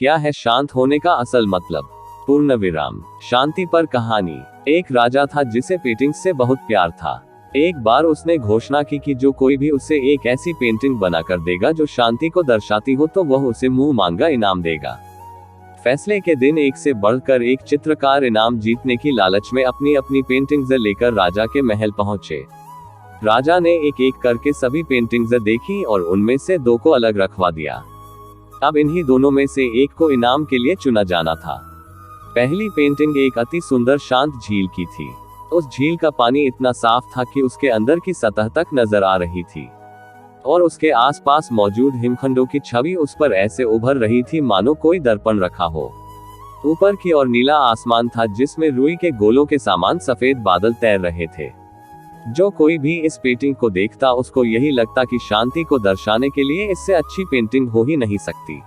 क्या है शांत होने का असल मतलब? पूर्ण विराम। शांति पर कहानी। एक राजा था जिसे पेंटिंग्स से बहुत प्यार था। एक बार उसने घोषणा की कि जो कोई भी उसे एक ऐसी पेंटिंग बनाकर देगा जो शांति को दर्शाती हो तो वह उसे मुंह मांगा इनाम देगा। फैसले के दिन एक से बढ़कर एक चित्रकार इनाम जीतने की लालच में अपनी अपनी पेंटिंग्स लेकर राजा के महल पहुंचे। राजा ने एक एक करके सभी पेंटिंग्स देखी और उनमें से दो को अलग रखवा दिया। अब इन्हीं दोनों में से एक को इनाम के लिए चुना जाना था। पहली पेंटिंग एक अति सुंदर शांत झील की थी। उस झील का पानी इतना साफ था कि उसके अंदर की सतह तक नजर आ रही थी और उसके आसपास मौजूद हिमखंडों की छवि उस पर ऐसे उभर रही थी मानो कोई दर्पण रखा हो। ऊपर की ओर नीला आसमान था जिसमें रुई के गोलों के समान सफेद बादल तैर रहे थे। जो कोई भी इस पेंटिंग को देखता उसको यही लगता कि शांति को दर्शाने के लिए इससे अच्छी पेंटिंग हो ही नहीं सकती।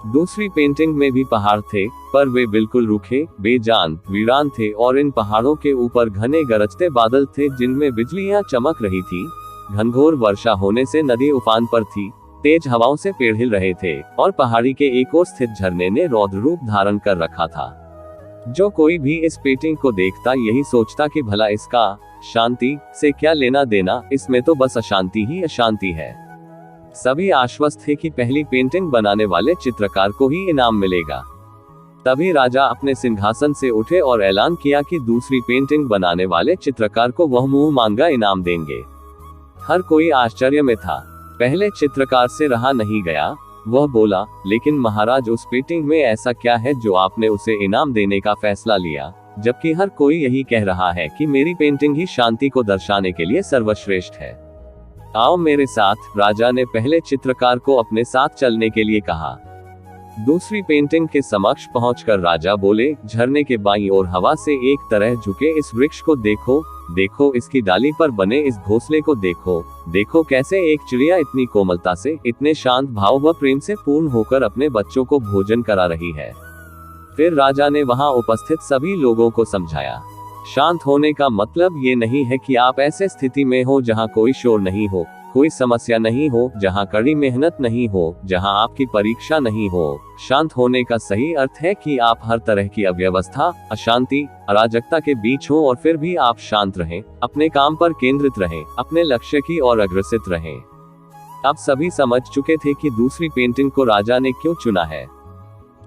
दूसरी पेंटिंग में भी पहाड़ थे, पर वे बिल्कुल रूखे, बेजान, वीरान थे और इन पहाड़ों के ऊपर घने गरजते बादल थे जिनमें बिजलियां चमक रही थी। घनघोर वर्षा होने से नदी उफान पर थी, तेज हवाओं से पेड़ हिल रहे थे और पहाड़ी के एक ओर स्थित झरने ने रौद्र रूप धारण कर रखा था। जो कोई भी इस पेंटिंग को देखता यही सोचता कि भला इसका शांति से क्या लेना देना, इसमें तो बस अशांति ही अशांति है। सभी आश्वस्त थे कि पहली पेंटिंग बनाने वाले चित्रकार को ही इनाम मिलेगा। तभी राजा अपने सिंहासन से उठे और ऐलान किया कि दूसरी पेंटिंग बनाने वाले चित्रकार को वह मुंह मांगा इनाम देंगे। हर कोई आश्चर्य में था। पहले चित्रकार से रहा नहीं गया। वह बोला, लेकिन महाराज, उस पेंटिंग में ऐसा क्या है जो आपने उसे इनाम देने का फैसला लिया, जबकि हर कोई यही कह रहा है कि मेरी पेंटिंग ही शांति को दर्शाने के लिए सर्वश्रेष्ठ है। आओ मेरे साथ। राजा ने पहले चित्रकार को अपने साथ चलने के लिए कहा। दूसरी पेंटिंग के समक्ष पहुंचकर राजा बोले, झरने के बाईं ओर हवा से एक तरह झुके इस वृक्ष को देखो, देखो इसकी डाली पर बने इस घोंसले को देखो, देखो कैसे एक चिड़िया इतनी कोमलता से, इतने शांत भाव व प्रेम से पूर्ण होकर अपने बच्चों को भोजन करा रही है। फिर राजा ने वहां उपस्थित सभी लोगों को समझाया, शांत होने का मतलब ये नहीं है कि आप ऐसे स्थिति में हो जहां कोई शोर नहीं हो, कोई समस्या नहीं हो, जहां कड़ी मेहनत नहीं हो, जहां आपकी परीक्षा नहीं हो। शांत होने का सही अर्थ है कि आप हर तरह की अव्यवस्था, अशांति, अराजकता के बीच हो और फिर भी आप शांत रहें, अपने काम पर केंद्रित रहें, अपने लक्ष्य की ओर अग्रसित रहें। अब सभी समझ चुके थे कि दूसरी पेंटिंग को राजा ने क्यों चुना है।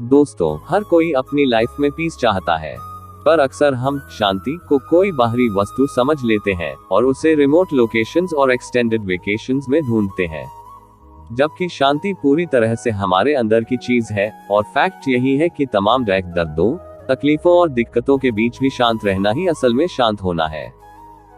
दोस्तों, हर कोई अपनी लाइफ में पीस चाहता है, पर अक्सर हम शांति को कोई बाहरी वस्तु समझ लेते हैं और उसे रिमोट लोकेशंस और एक्सटेंडेड वेकेशंस में ढूंढते हैं, जबकि शांति पूरी तरह से हमारे अंदर की चीज है। और फैक्ट यही है कि तमाम दर्दों, तकलीफों और दिक्कतों के बीच भी शांत रहना ही असल में शांत होना है।